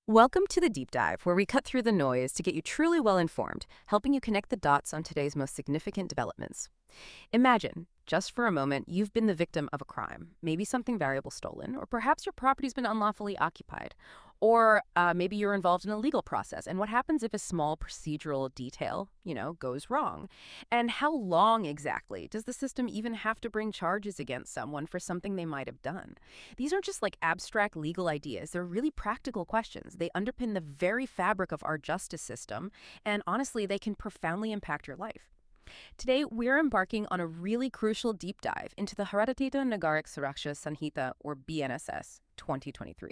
Welcome to the Deep Dive, where we cut through the noise to get you truly well informed, helping you connect the dots on today's most significant developments. Imagine, just for a moment, you've been the victim of a crime. Maybe something valuable stolen, or perhaps your property's been unlawfully occupied. Or maybe you're involved in a legal process. And what happens if a small procedural detail, goes wrong? And how long exactly does the system even have to bring charges against someone for something they might have done? These aren't just like abstract legal ideas. They're really practical questions. They underpin the very fabric of our justice system. And honestly, they can profoundly impact your life. Today, we're embarking on a really crucial deep dive into the Bhartiya Nagrik Suraksha Sanhita, or BNSS, 2023.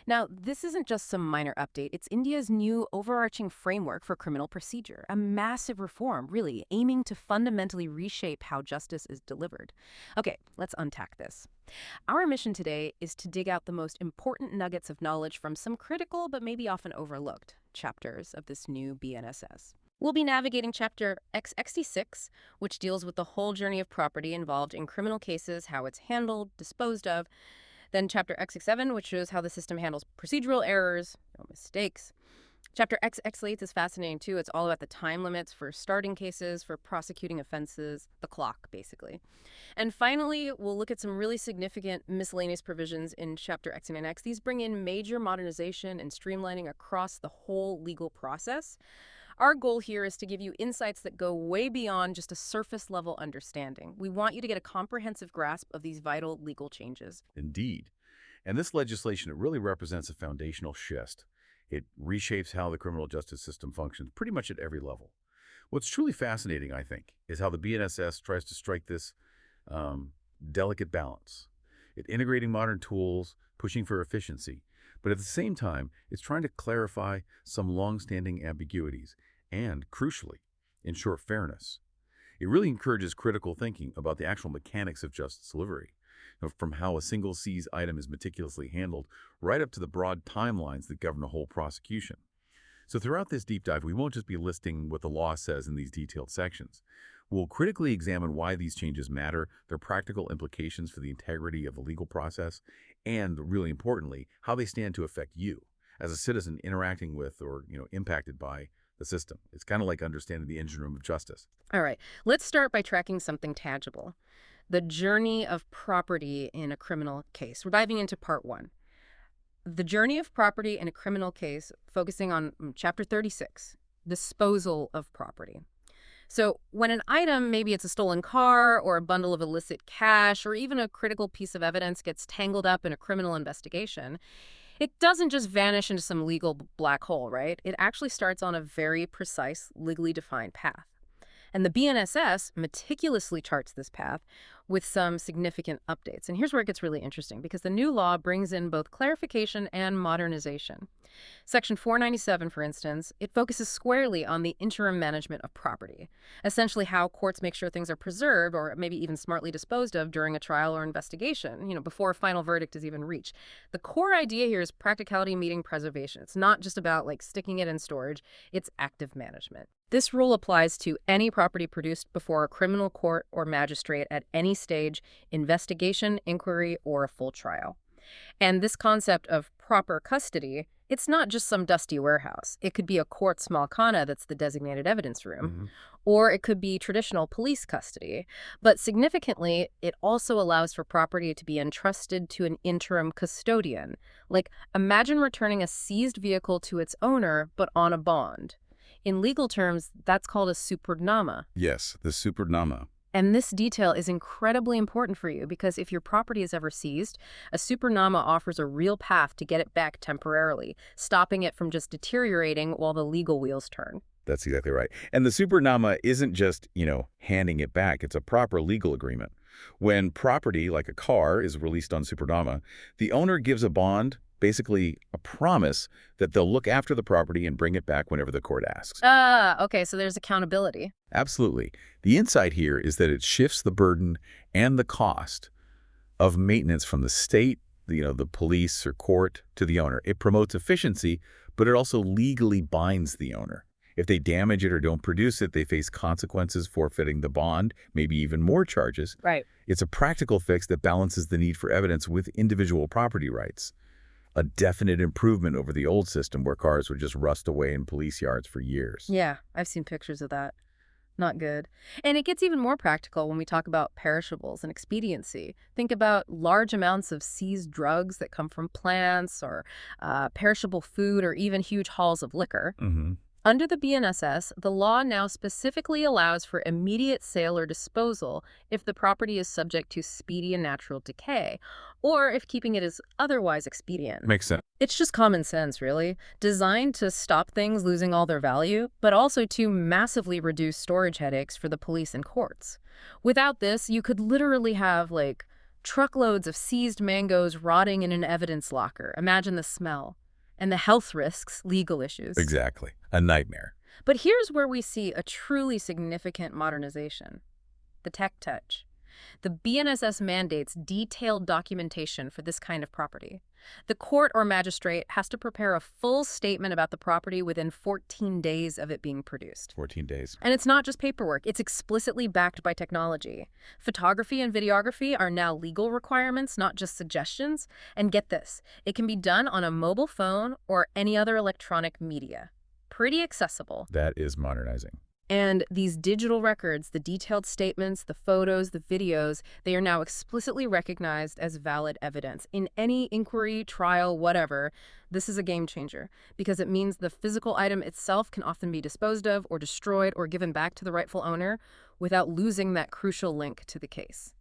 Now, this isn't just some minor update. It's India's new overarching framework for criminal procedure, a massive reform, really, aiming to fundamentally reshape how justice is delivered. Okay, let's unpack this. Our mission today is to dig out the most important nuggets of knowledge from some critical but maybe often overlooked chapters of this new BNSS. We'll be navigating Chapter X66, which deals with the whole journey of property involved in criminal cases, how it's handled, disposed of. Then Chapter X67, which shows how the system handles procedural errors, mistakes. Chapter XX8 is fascinating too. It's all about the time limits for starting cases, for prosecuting offenses, the clock, basically. And finally, we'll look at some really significant miscellaneous provisions in Chapter X9X. These bring in major modernization and streamlining across the whole legal process. Our goal here is to give you insights that go way beyond just a surface-level understanding. We want you to get a comprehensive grasp of these vital legal changes. Indeed. And this legislation, it really represents a foundational shift. It reshapes how the criminal justice system functions pretty much at every level. What's truly fascinating, I think, is how the BNSS tries to strike this delicate balance. It's integrating modern tools, pushing for efficiency, but at the same time, it's trying to clarify some long-standing ambiguities and, crucially, ensure fairness. It really encourages critical thinking about the actual mechanics of justice delivery, from how a single seized item is meticulously handled right up to the broad timelines that govern a whole prosecution. So throughout this deep dive, we won't just be listing what the law says in these detailed sections. We'll critically examine why these changes matter, their practical implications for the integrity of the legal process, and, really importantly, how they stand to affect you as a citizen interacting with or impacted by the system. It's kind of like understanding the engine room of justice. All right, let's start by tracking something tangible. The journey of property in a criminal case. We're diving into part one. The journey of property in a criminal case, focusing on Chapter 36, disposal of property. So when an item, maybe it's a stolen car or a bundle of illicit cash or even a critical piece of evidence, gets tangled up in a criminal investigation, it doesn't just vanish into some legal black hole, right? It actually starts on a very precise, legally defined path. And the BNSS meticulously charts this path with some significant updates. And here's where it gets really interesting, because the new law brings in both clarification and modernization. Section 497, for instance, it focuses squarely on the interim management of property, essentially how courts make sure things are preserved or maybe even smartly disposed of during a trial or investigation, before a final verdict is even reached. The core idea here is practicality meeting preservation. It's not just about sticking it in storage, it's active management. This rule applies to any property produced before a criminal court or magistrate at any stage, investigation, inquiry, or a full trial. And this concept of proper custody, it's not just some dusty warehouse. It could be a court's malkhana that's the designated evidence room, or it could be traditional police custody. But significantly, it also allows for property to be entrusted to an interim custodian. Imagine returning a seized vehicle to its owner, but on a bond. In legal terms, that's called a supernama. Yes, the supernama. And this detail is incredibly important for you because if your property is ever seized, a supernama offers a real path to get it back temporarily, stopping it from just deteriorating while the legal wheels turn. That's exactly right. And the supernama isn't just, handing it back. It's a proper legal agreement. When property, like a car, is released on supernama, the owner gives a bond, basically a promise that they'll look after the property and bring it back whenever the court asks. Okay, so there's accountability. Absolutely. The insight here is that it shifts the burden and the cost of maintenance from the state, the police or court, to the owner. It promotes efficiency, but it also legally binds the owner. If they damage it or don't produce it, they face consequences, forfeiting the bond, maybe even more charges. Right. It's a practical fix that balances the need for evidence with individual property rights. a definite improvement over the old system where cars would just rust away in police yards for years. Yeah, I've seen pictures of that. Not good. And it gets even more practical when we talk about perishables and expediency. Think about large amounts of seized drugs that come from plants or perishable food or even huge hauls of liquor. Mm-hmm. Under the BNSS, the law now specifically allows for immediate sale or disposal if the property is subject to speedy and natural decay, or if keeping it is otherwise expedient. Makes sense. It's just common sense, really, designed to stop things losing all their value, but also to massively reduce storage headaches for the police and courts. Without this, you could literally have, like, truckloads of seized mangoes rotting in an evidence locker. Imagine the smell. And the health risks, legal issues. Exactly. A nightmare. But here's where we see a truly significant modernization. The tech touch. The BNSS mandates detailed documentation for this kind of property. The court or magistrate has to prepare a full statement about the property within 14 days of it being produced. 14 days. And it's not just paperwork, it's explicitly backed by technology. Photography and videography are now legal requirements, not just suggestions. And get this, it can be done on a mobile phone or any other electronic media. Pretty accessible. That is modernizing. And these digital records, the detailed statements, the photos, the videos, they are now explicitly recognized as valid evidence. In any inquiry, trial, whatever, this is a game changer because it means the physical item itself can often be disposed of or destroyed or given back to the rightful owner without losing that crucial link to the case.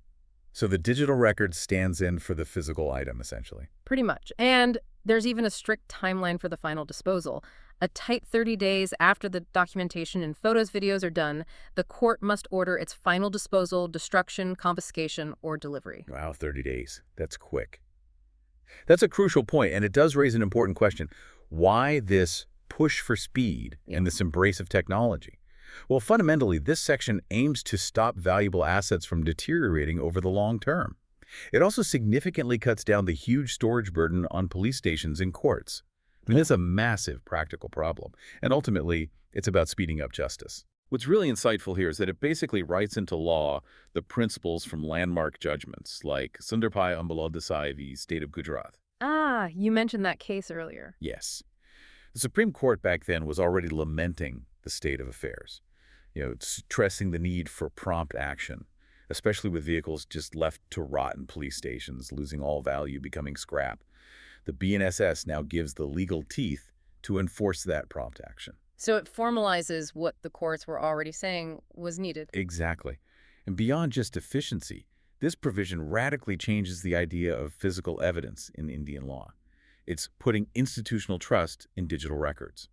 So the digital record stands in for the physical item, essentially. Pretty much. And there's even a strict timeline for the final disposal. A tight 30 days after the documentation and photos, videos are done, the court must order its final disposal, destruction, confiscation, or delivery. Wow, 30 days. That's quick. That's a crucial point, and it does raise an important question. Why this push for speed and this embrace of technology? Well, fundamentally, this section aims to stop valuable assets from deteriorating over the long term. It also significantly cuts down the huge storage burden on police stations and courts. I mean, it's a massive practical problem, and ultimately, it's about speeding up justice. What's really insightful here is that it basically writes into law the principles from landmark judgments, like Sundarpai Ambala Desai v. State of Gujarat. Ah, you mentioned that case earlier. Yes. The Supreme Court back then was already lamenting the state of affairs, stressing the need for prompt action, especially with vehicles just left to rot in police stations, losing all value, becoming scrap. The BNSS now gives the legal teeth to enforce that prompt action. So it formalizes what the courts were already saying was needed. Exactly. And beyond just efficiency, this provision radically changes the idea of physical evidence in Indian law. It's putting institutional trust in digital records,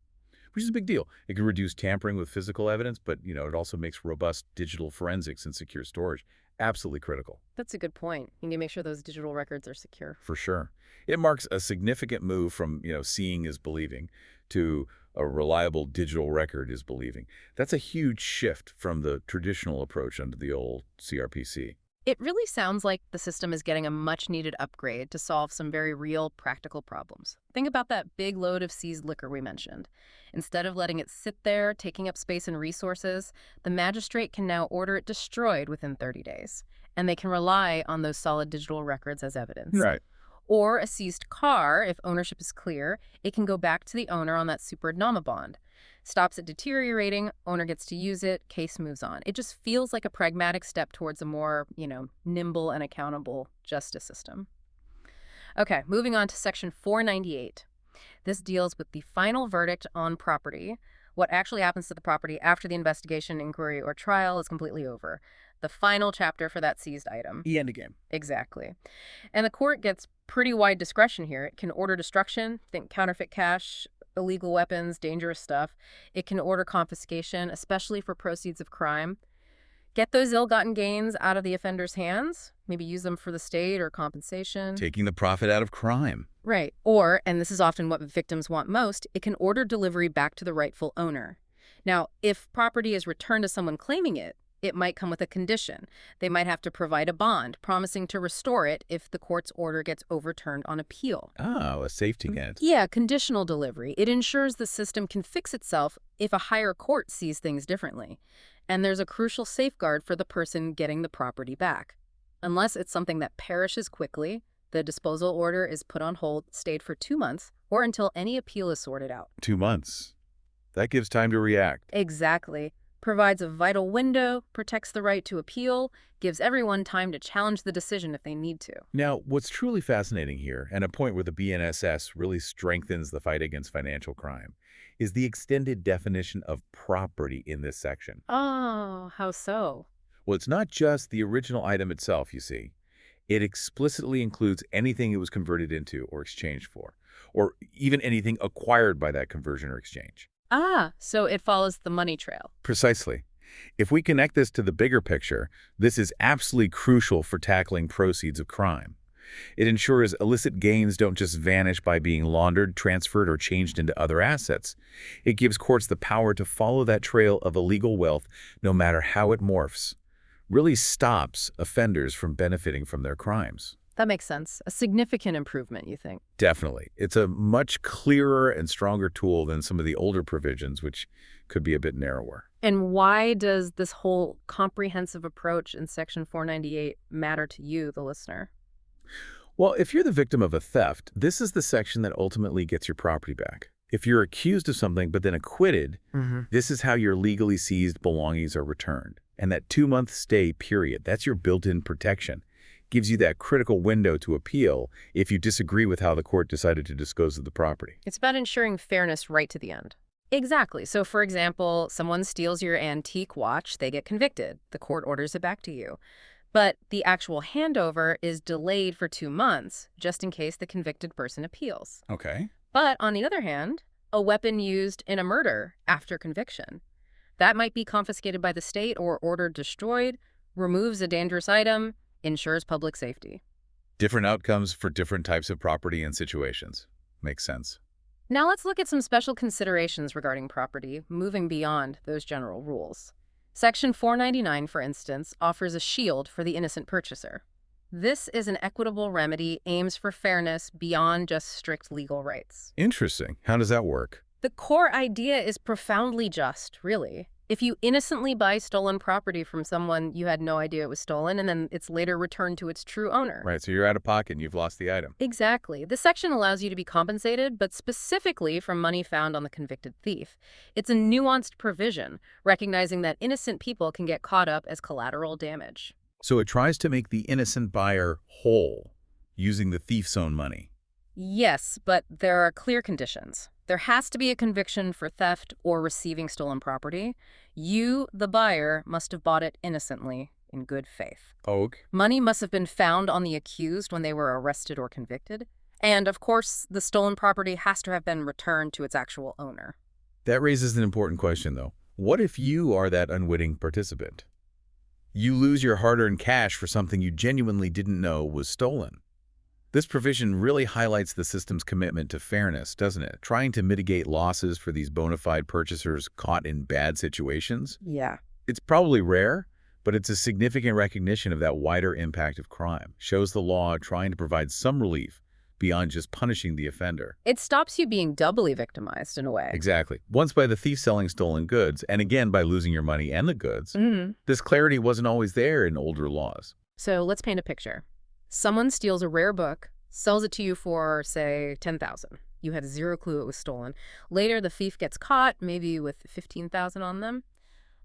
which is a big deal. It can reduce tampering with physical evidence, but it also makes robust digital forensics and secure storage absolutely critical. That's a good point. You need to make sure those digital records are secure. For sure. It marks a significant move from, seeing is believing to a reliable digital record is believing. That's a huge shift from the traditional approach under the old CrPC. It really sounds like the system is getting a much-needed upgrade to solve some very real, practical problems. Think about that big load of seized liquor we mentioned. Instead of letting it sit there, taking up space and resources, the magistrate can now order it destroyed within 30 days, and they can rely on those solid digital records as evidence. Right. Or a seized car, if ownership is clear, it can go back to the owner on that superdnama bond. Stops it deteriorating, owner gets to use it, case moves on. It just feels like a pragmatic step towards a more, nimble and accountable justice system. Okay, moving on to Section 498. This deals with the final verdict on property, what actually happens to the property after the investigation, inquiry, or trial is completely over. The final chapter for that seized item. The end game. Exactly. And the court gets pretty wide discretion here. It can order destruction, think counterfeit cash, illegal weapons, dangerous stuff. It can order confiscation, especially for proceeds of crime. Get those ill-gotten gains out of the offender's hands, maybe use them for the state or compensation. Taking the profit out of crime. Right. Or, and this is often what victims want most, it can order delivery back to the rightful owner. Now, if property is returned to someone claiming it, it might come with a condition. They might have to provide a bond, promising to restore it if the court's order gets overturned on appeal. Oh, a safety net. Yeah, conditional delivery. It ensures the system can fix itself if a higher court sees things differently. And there's a crucial safeguard for the person getting the property back. Unless it's something that perishes quickly, The disposal order is put on hold, stayed for 2 months, or until any appeal is sorted out. 2 months. That gives time to react. Exactly. Provides a vital window, protects the right to appeal, gives everyone time to challenge the decision if they need to. Now, what's truly fascinating here, and a point where the BNSS really strengthens the fight against financial crime, is the extended definition of property in this section. Oh, how so? Well, it's not just the original item itself, you see. It explicitly includes anything it was converted into or exchanged for, or even anything acquired by that conversion or exchange. Ah, so it follows the money trail. Precisely. If we connect this to the bigger picture, this is absolutely crucial for tackling proceeds of crime. It ensures illicit gains don't just vanish by being laundered, transferred, or changed into other assets. It gives courts the power to follow that trail of illegal wealth no matter how it morphs. Really stops offenders from benefiting from their crimes. That makes sense. A significant improvement, you think? Definitely. It's a much clearer and stronger tool than some of the older provisions, which could be a bit narrower. And why does this whole comprehensive approach in Section 498 matter to you, the listener? Well, if you're the victim of a theft, this is the section that ultimately gets your property back. If you're accused of something but then acquitted, this is how your legally seized belongings are returned. And that 2-month stay period, that's your built-in protection. Gives you that critical window to appeal if you disagree with how the court decided to dispose of the property. It's about ensuring fairness right to the end. Exactly. So, for example, someone steals your antique watch, they get convicted. The court orders it back to you. But the actual handover is delayed for 2 months, just in case the convicted person appeals. Okay. But on the other hand, a weapon used in a murder after conviction, that might be confiscated by the state or ordered destroyed, removes a dangerous item, ensures public safety. Different outcomes for different types of property and situations. Makes sense. Now let's look at some special considerations regarding property, moving beyond those general rules. Section 499, for instance, offers a shield for the innocent purchaser. This is an equitable remedy, aims for fairness beyond just strict legal rights. Interesting. How does that work? The core idea is profoundly just, really. If you innocently buy stolen property from someone you had no idea it was stolen, and then it's later returned to its true owner. Right, so you're out of pocket and you've lost the item. Exactly. This section allows you to be compensated, but specifically from money found on the convicted thief. It's a nuanced provision, recognizing that innocent people can get caught up as collateral damage. So it tries to make the innocent buyer whole, using the thief's own money. Yes, but there are clear conditions. There has to be a conviction for theft or receiving stolen property. You, the buyer, must have bought it innocently, in good faith. Okay. Money must have been found on the accused when they were arrested or convicted. And, of course, the stolen property has to have been returned to its actual owner. That raises an important question, though. What if you are that unwitting participant? You lose your hard-earned cash for something you genuinely didn't know was stolen. This provision really highlights the system's commitment to fairness, doesn't it? Trying to mitigate losses for these bona fide purchasers caught in bad situations. Yeah. It's probably rare, but it's a significant recognition of that wider impact of crime. Shows the law trying to provide some relief beyond just punishing the offender. It stops you being doubly victimized, in a way. Exactly. Once by the thief selling stolen goods, and again by losing your money and the goods, this clarity wasn't always there in older laws. So let's paint a picture. Someone steals a rare book, sells it to you for, say, $10,000. You had zero clue it was stolen. Later, the thief gets caught, maybe with $15,000 on them.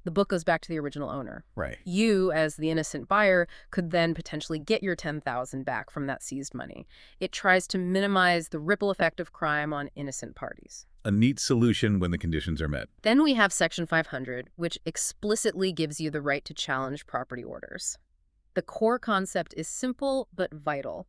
The book goes back to the original owner. Right. You, as the innocent buyer, could then potentially get your $10,000 back from that seized money. It tries to minimize the ripple effect of crime on innocent parties. A neat solution when the conditions are met. Then we have Section 500, which explicitly gives you the right to challenge property orders. The core concept is simple but vital.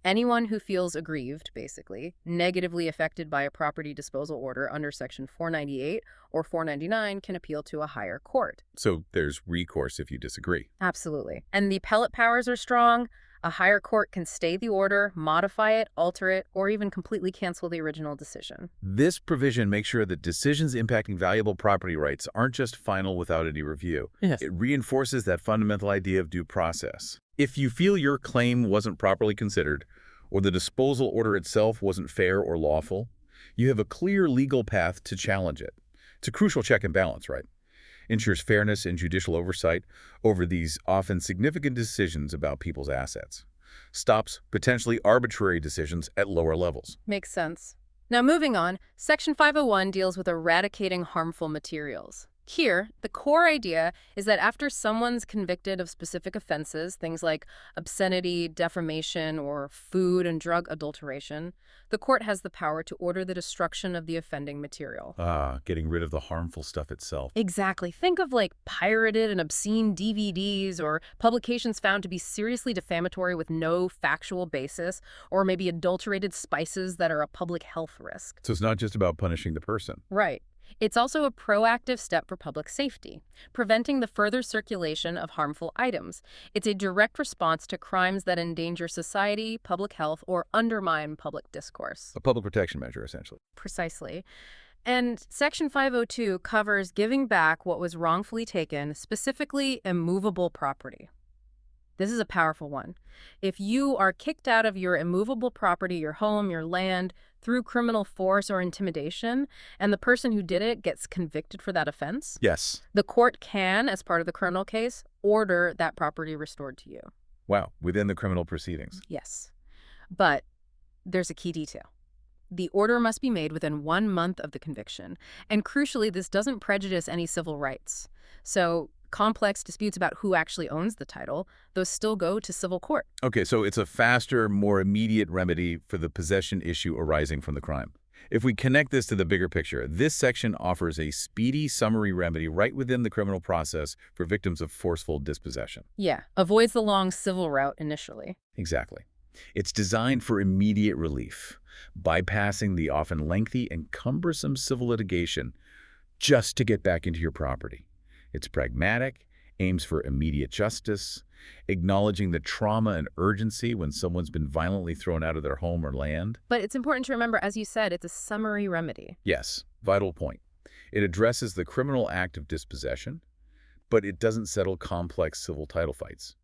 Anyone who feels aggrieved, basically, negatively affected by a property disposal order under Section 498 or 499 can appeal to a higher court. So there's recourse if you disagree. Absolutely. And the appellate powers are strong. A higher court can stay the order, modify it, alter it, or even completely cancel the original decision. This provision makes sure that decisions impacting valuable property rights aren't just final without any review. Yes. It reinforces that fundamental idea of due process. If you feel your claim wasn't properly considered, or the disposal order itself wasn't fair or lawful, you have a clear legal path to challenge it. It's a crucial check and balance, right? Ensures fairness and judicial oversight over these often significant decisions about people's assets. stops potentially arbitrary decisions at lower levels. Makes sense. Now moving on, Section 501 deals with eradicating harmful materials. Here, the core idea is that after someone's convicted of specific offenses, things like obscenity, defamation, or food and drug adulteration, the court has the power to order the destruction of the offending material. Getting rid of the harmful stuff itself. Exactly. Think of like pirated and obscene DVDs or publications found to be seriously defamatory with no factual basis, or maybe adulterated spices that are a public health risk. So it's not just about punishing the person. Right. It's also a proactive step for public safety, preventing the further circulation of harmful items. It's a direct response to crimes that endanger society, public health, or undermine public discourse. A public protection measure, essentially. Precisely. And Section 502 covers giving back what was wrongfully taken, specifically immovable property. This is a powerful one. If you are kicked out of your immovable property, your home, your land, through criminal force or intimidation, and the person who did it gets convicted for that offense, Yes. the court can, as part of the criminal case, order that property restored to you. Wow. Within the criminal proceedings. Yes. But there's a key detail. The order must be made within 1 month of the conviction. And crucially, this doesn't prejudice any civil rights. So complex disputes about who actually owns the title, those still go to civil court. Okay, so it's a faster, more immediate remedy for the possession issue arising from the crime. If we connect this to the bigger picture, this section offers a speedy summary remedy right within the criminal process for victims of forceful dispossession. Yeah, avoids the long civil route initially. Exactly. It's designed for immediate relief, bypassing the often lengthy and cumbersome civil litigation just to get back into your property. It's pragmatic, aims for immediate justice, acknowledging the trauma and urgency when someone's been violently thrown out of their home or land. But it's important to remember, as you said, it's a summary remedy. Yes, vital point. It addresses the criminal act of dispossession, but it doesn't settle complex civil title fights.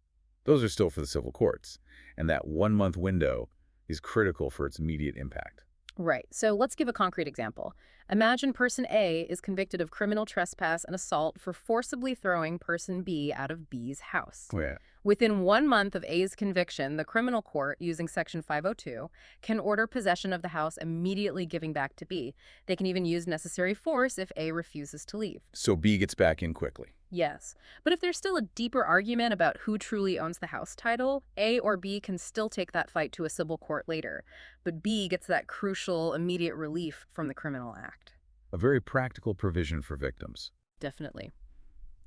Those are still for the civil courts, and that 1 month window is critical for its immediate impact. Right. So let's give a concrete example. Imagine person A is convicted of criminal trespass and assault for forcibly throwing person B out of B's house. Oh, yeah. Within 1 month of A's conviction, the criminal court, using Section 502, can order possession of the house immediately giving back to B. They can even use necessary force if A refuses to leave. So B gets back in quickly. Yes. But if there's still a deeper argument about who truly owns the house title, A or B can still take that fight to a civil court later. But B gets that crucial, immediate relief from the criminal act. A very practical provision for victims. Definitely.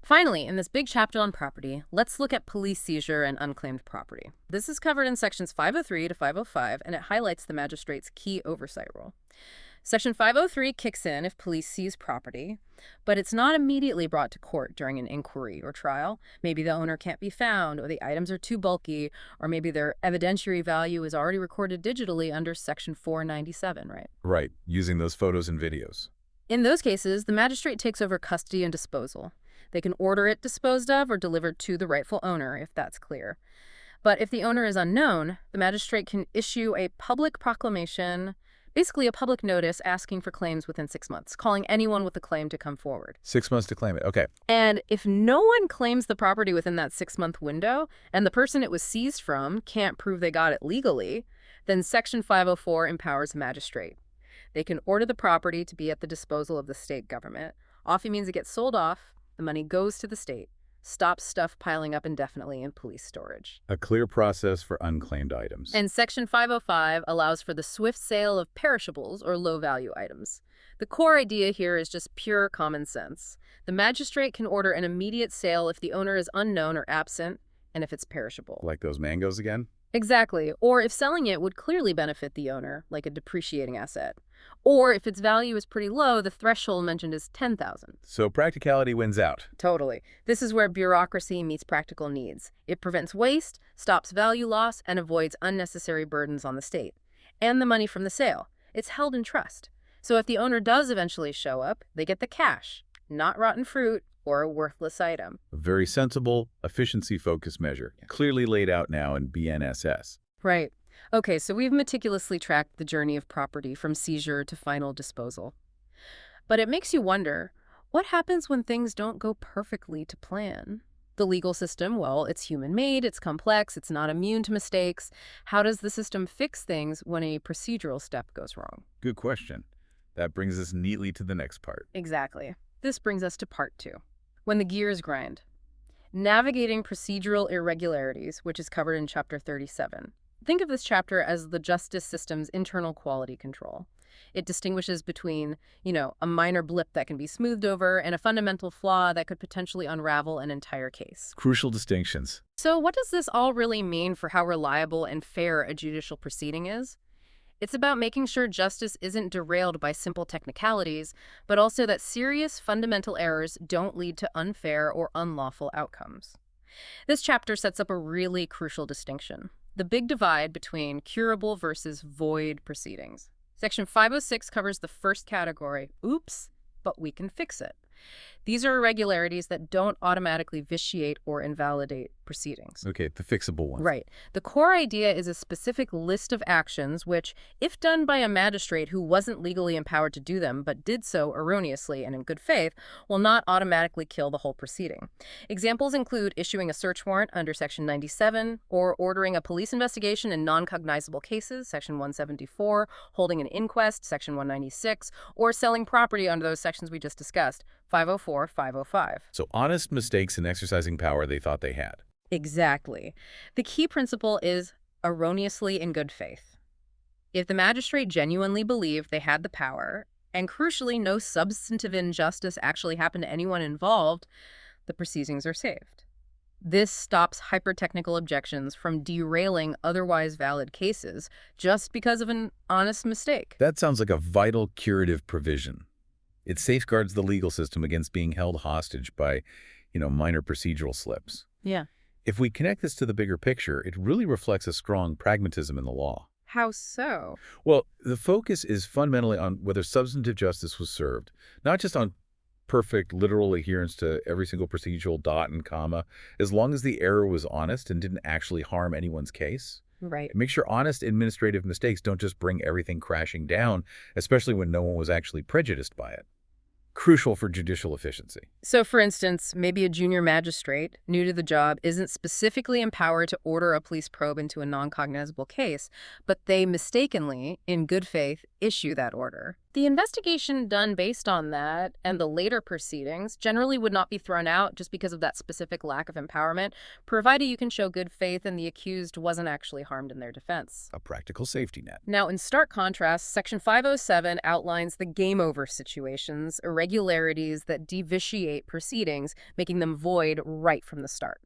Finally, in this big chapter on property, let's look at police seizure and unclaimed property. This is covered in Sections 503 to 505, and it highlights the magistrate's key oversight role. Section 503 kicks in if police seize property, but it's not immediately brought to court during an inquiry or trial. Maybe the owner can't be found, or the items are too bulky, or maybe their evidentiary value is already recorded digitally under Section 497, right? Right, using those photos and videos. In those cases, the magistrate takes over custody and disposal. They can order it disposed of or delivered to the rightful owner, if that's clear. But if the owner is unknown, the magistrate can issue a public proclamation, basically a public notice asking for claims within 6 months, calling anyone with a claim to come forward. 6 months to claim it. Okay. And if no one claims the property within that 6-month window, and the person it was seized from can't prove they got it legally, then Section 504 empowers the magistrate. They can order the property to be at the disposal of the state government. Often means it gets sold off, the money goes to the state, stops stuff piling up indefinitely in police storage. A clear process for unclaimed items. And Section 505 allows for the swift sale of perishables or low-value items. The core idea here is just pure common sense. The magistrate can order an immediate sale if the owner is unknown or absent, and if it's perishable. Like those mangoes again? Exactly. Or if selling it would clearly benefit the owner, like a depreciating asset. Or if its value is pretty low, the threshold mentioned is $10,000. So practicality wins out. Totally. This is where bureaucracy meets practical needs. It prevents waste, stops value loss, and avoids unnecessary burdens on the state. And the money from the sale. It's held in trust. So if the owner does eventually show up, they get the cash, not rotten fruit or a worthless item. A very sensible, efficiency-focused measure, clearly laid out now in BNSS. Right. Okay, so we've meticulously tracked the journey of property from seizure to final disposal. But it makes you wonder, what happens when things don't go perfectly to plan? The legal system, well, it's human-made, it's complex, it's not immune to mistakes. How does the system fix things when a procedural step goes wrong? Good question. That brings us neatly to the next part. Exactly. This brings us to part 2. When the gears grind. Navigating procedural irregularities, which is covered in Chapter 37. Think of this chapter as the justice system's internal quality control. It distinguishes between, a minor blip that can be smoothed over and a fundamental flaw that could potentially unravel an entire case. Crucial distinctions. So what does this all really mean for how reliable and fair a judicial proceeding is? It's about making sure justice isn't derailed by simple technicalities, but also that serious fundamental errors don't lead to unfair or unlawful outcomes. This chapter sets up a really crucial distinction: the big divide between curable versus void proceedings. Section 506 covers the first category, oops, but we can fix it. These are irregularities that don't automatically vitiate or invalidate proceedings. Okay, the fixable ones. Right. The core idea is a specific list of actions which, if done by a magistrate who wasn't legally empowered to do them but did so erroneously and in good faith, will not automatically kill the whole proceeding. Examples include issuing a search warrant under Section 97, or ordering a police investigation in non-cognizable cases, Section 174, holding an inquest, Section 196, or selling property under those sections we just discussed, 504, 505. So honest mistakes in exercising power they thought they had. Exactly. The key principle is erroneously in good faith. If the magistrate genuinely believed they had the power, and crucially no substantive injustice actually happened to anyone involved, the proceedings are saved. This stops hyper-technical objections from derailing otherwise valid cases just because of an honest mistake. That sounds like a vital curative provision. It safeguards the legal system against being held hostage by, minor procedural slips. Yeah. If we connect this to the bigger picture, it really reflects a strong pragmatism in the law. How so? Well, the focus is fundamentally on whether substantive justice was served, not just on perfect literal adherence to every single procedural dot and comma, as long as the error was honest and didn't actually harm anyone's case. Right. Make sure honest administrative mistakes don't just bring everything crashing down, especially when no one was actually prejudiced by it. Crucial for judicial efficiency. So, for instance, maybe a junior magistrate, new to the job, isn't specifically empowered to order a police probe into a non-cognizable case, but they mistakenly, in good faith, issue that order. The investigation done based on that and the later proceedings generally would not be thrown out just because of that specific lack of empowerment, provided you can show good faith and the accused wasn't actually harmed in their defense. A practical safety net. Now, in stark contrast, Section 507 outlines the game-over situations, irregularities that devitiate proceedings, making them void right from the start.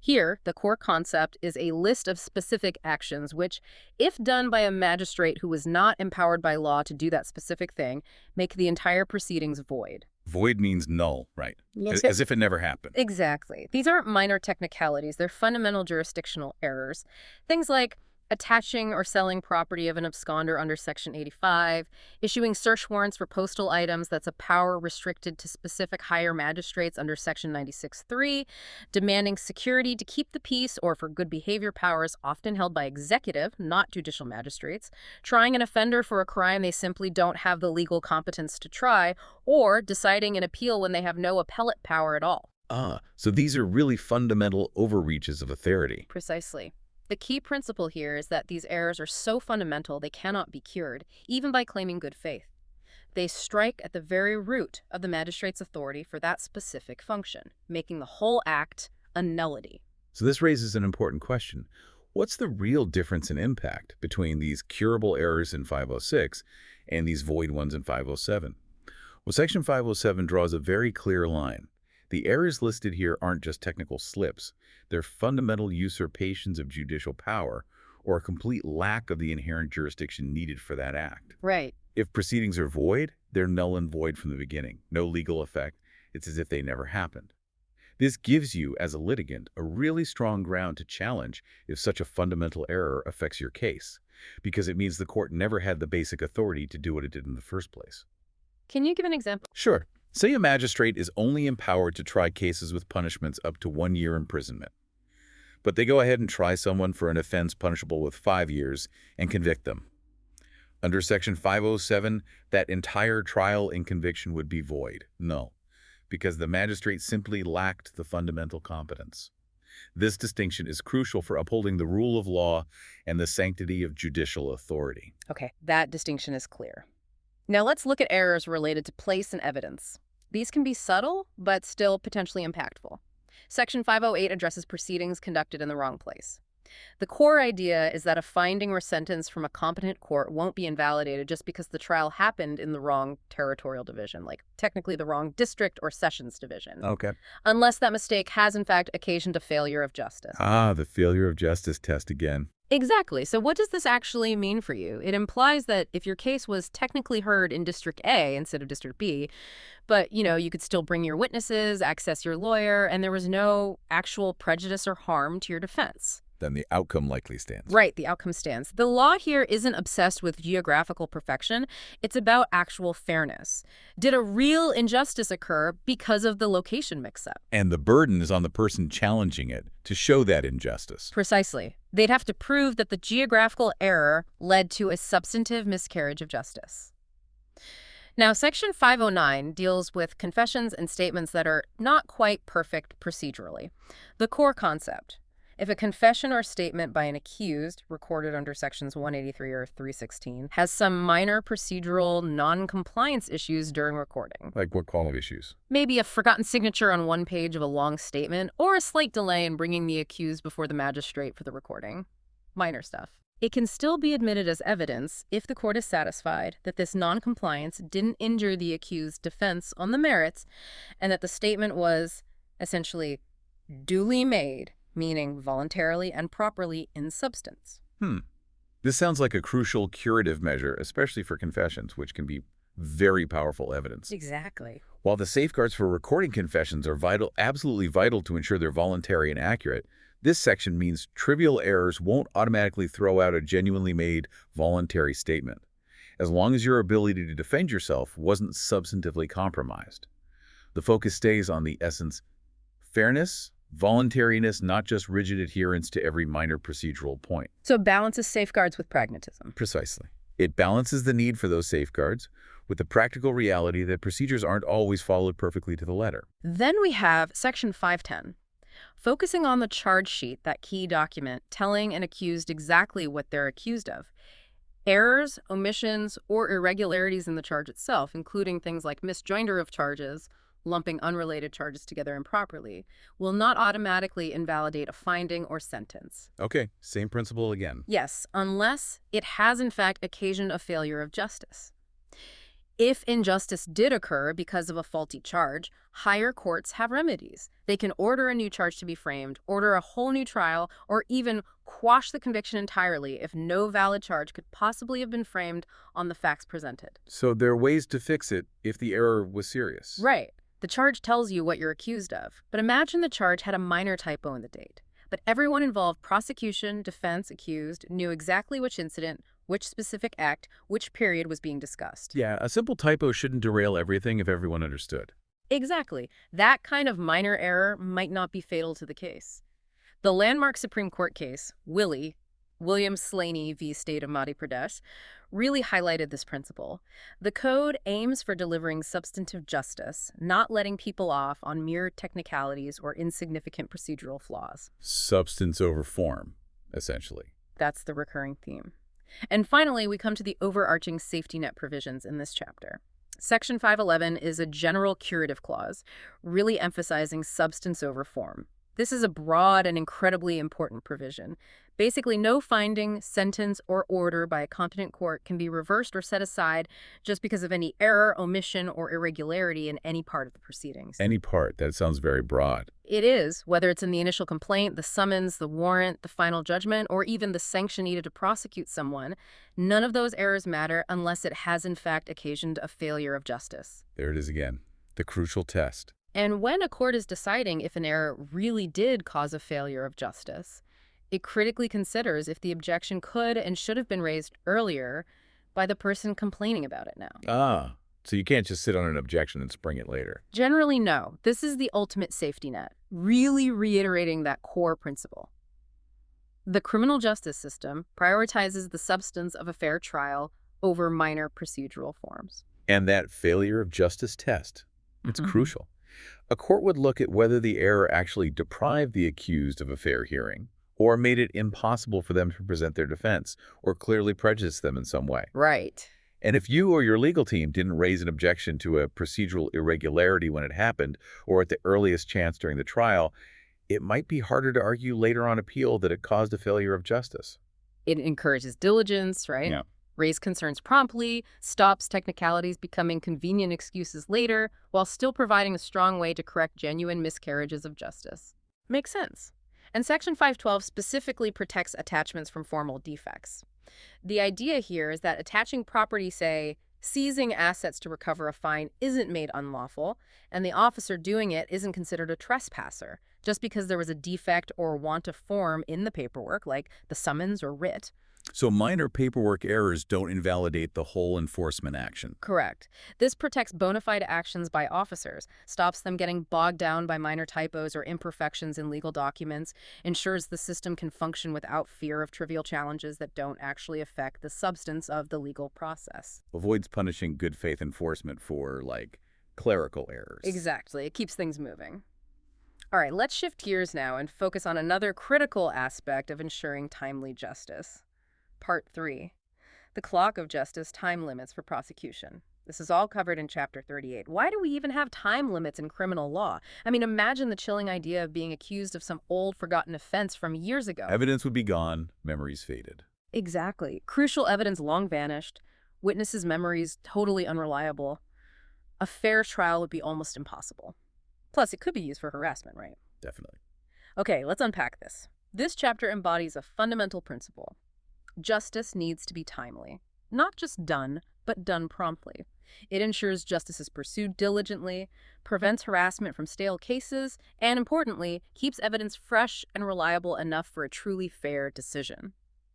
Here, the core concept is a list of specific actions which, if done by a magistrate who was not empowered by law to do that specific thing, make the entire proceedings void. Void means null, right? Yes. As if it never happened. Exactly. These aren't minor technicalities. They're fundamental jurisdictional errors. Things like attaching or selling property of an absconder under Section 85, issuing search warrants for postal items that's a power restricted to specific higher magistrates under Section 96(3), demanding security to keep the peace or for good behavior powers often held by executive, not judicial magistrates, trying an offender for a crime they simply don't have the legal competence to try, or deciding an appeal when they have no appellate power at all. So these are really fundamental overreaches of authority. Precisely. The key principle here is that these errors are so fundamental they cannot be cured, even by claiming good faith. They strike at the very root of the magistrate's authority for that specific function, making the whole act a nullity. So this raises an important question. What's the real difference in impact between these curable errors in 506 and these void ones in 507? Well, Section 507 draws a very clear line. The errors listed here aren't just technical slips. They're fundamental usurpations of judicial power or a complete lack of the inherent jurisdiction needed for that act. Right. If proceedings are void, they're null and void from the beginning. No legal effect. It's as if they never happened. This gives you, as a litigant, a really strong ground to challenge if such a fundamental error affects your case, because it means the court never had the basic authority to do what it did in the first place. Can you give an example? Sure. Say a magistrate is only empowered to try cases with punishments up to 1 year imprisonment. But they go ahead and try someone for an offense punishable with 5 years and convict them. Under Section 507, that entire trial and conviction would be void, null, because the magistrate simply lacked the fundamental competence. This distinction is crucial for upholding the rule of law and the sanctity of judicial authority. Okay, that distinction is clear. Now let's look at errors related to place and evidence. These can be subtle, but still potentially impactful. Section 508 addresses proceedings conducted in the wrong place. The core idea is that a finding or sentence from a competent court won't be invalidated just because the trial happened in the wrong territorial division, like technically the wrong district or sessions division, Okay. unless that mistake has in fact occasioned a failure of justice. Ah, the failure of justice test again. Exactly. So what does this actually mean for you? It implies that if your case was technically heard in District A instead of District B, but, you could still bring your witnesses, access your lawyer, and there was no actual prejudice or harm to your defense. Then the outcome likely stands. Right, the outcome stands. The law here isn't obsessed with geographical perfection. It's about actual fairness. Did a real injustice occur because of the location mix-up? And the burden is on the person challenging it to show that injustice. Precisely. They'd have to prove that the geographical error led to a substantive miscarriage of justice. Now, Section 509 deals with confessions and statements that are not quite perfect procedurally. The core concept: if a confession or statement by an accused, recorded under Sections 183 or 316, has some minor procedural non-compliance issues during recording. Like what kind of issues? Maybe a forgotten signature on one page of a long statement, or a slight delay in bringing the accused before the magistrate for the recording. Minor stuff. It can still be admitted as evidence if the court is satisfied that this non-compliance didn't injure the accused's defense on the merits and that the statement was, essentially, duly made, meaning voluntarily and properly in substance. This sounds like a crucial curative measure, especially for confessions, which can be very powerful evidence. Exactly. While the safeguards for recording confessions are vital, absolutely vital to ensure they're voluntary and accurate, this section means trivial errors won't automatically throw out a genuinely made voluntary statement, as long as your ability to defend yourself wasn't substantively compromised. The focus stays on the essence: fairness, voluntariness, not just rigid adherence to every minor procedural point. So it balances safeguards with pragmatism. Precisely. It balances the need for those safeguards with the practical reality that procedures aren't always followed perfectly to the letter. Then we have Section 510. Focusing on the charge sheet, that key document telling an accused exactly what they're accused of. Errors, omissions, or irregularities in the charge itself, including things like misjoinder of charges, lumping unrelated charges together improperly, will not automatically invalidate a finding or sentence. Okay, same principle again. Yes, unless it has in fact occasioned a failure of justice. If injustice did occur because of a faulty charge, higher courts have remedies. They can order a new charge to be framed, order a whole new trial, or even quash the conviction entirely if no valid charge could possibly have been framed on the facts presented. So there are ways to fix it if the error was serious. Right. The charge tells you what you're accused of. But imagine the charge had a minor typo in the date. But everyone involved, prosecution, defense, accused, knew exactly which incident, which specific act, which period was being discussed. Yeah, a simple typo shouldn't derail everything if everyone understood. Exactly. That kind of minor error might not be fatal to the case. The landmark Supreme Court case, William Slaney v. State of Madhya Pradesh, really highlighted this principle. The code aims for delivering substantive justice, not letting people off on mere technicalities or insignificant procedural flaws. Substance over form, essentially. That's the recurring theme. And finally, we come to the overarching safety net provisions in this chapter. Section 511 is a general curative clause, really emphasizing substance over form. This is a broad and incredibly important provision. Basically, no finding, sentence, or order by a competent court can be reversed or set aside just because of any error, omission, or irregularity in any part of the proceedings. Any part. That sounds very broad. It is, whether it's in the initial complaint, the summons, the warrant, the final judgment, or even the sanction needed to prosecute someone. None of those errors matter unless it has in fact occasioned a failure of justice. There it is again. The crucial test. And when a court is deciding if an error really did cause a failure of justice, it critically considers if the objection could and should have been raised earlier by the person complaining about it now. Ah, so you can't just sit on an objection and spring it later. Generally, no. This is the ultimate safety net, really reiterating that core principle. The criminal justice system prioritizes the substance of a fair trial over minor procedural forms. And that failure of justice test, it's crucial. A court would look at whether the error actually deprived the accused of a fair hearing, or made it impossible for them to present their defense, or clearly prejudiced them in some way. Right. And if you or your legal team didn't raise an objection to a procedural irregularity when it happened, or at the earliest chance during the trial, it might be harder to argue later on appeal that it caused a failure of justice. It encourages diligence, right? Yeah. Raise concerns promptly, stops technicalities becoming convenient excuses later, while still providing a strong way to correct genuine miscarriages of justice. Makes sense. And Section 512 specifically protects attachments from formal defects. The idea here is that attaching property, say, seizing assets to recover a fine, isn't made unlawful, and the officer doing it isn't considered a trespasser, just because there was a defect or want of form in the paperwork, like the summons or writ. So minor paperwork errors don't invalidate the whole enforcement action. Correct. This protects bona fide actions by officers, stops them getting bogged down by minor typos or imperfections in legal documents, ensures the system can function without fear of trivial challenges that don't actually affect the substance of the legal process. Avoids punishing good faith enforcement for, like, clerical errors. Exactly. It keeps things moving. All right, let's shift gears now and focus on another critical aspect of ensuring timely justice. Part 3. The clock of justice, time limits for prosecution. This is all covered in Chapter 38. Why do we even have time limits in criminal law? I mean, imagine the chilling idea of being accused of some old, forgotten offense from years ago. Evidence would be gone, memories faded. Exactly. Crucial evidence long vanished, witnesses' memories totally unreliable. A fair trial would be almost impossible. Plus, it could be used for harassment, right? Definitely. Okay, let's unpack this. This chapter embodies a fundamental principle. Justice needs to be timely. Not just done, but done promptly. It ensures justice is pursued diligently, prevents harassment from stale cases, and importantly, keeps evidence fresh and reliable enough for a truly fair decision.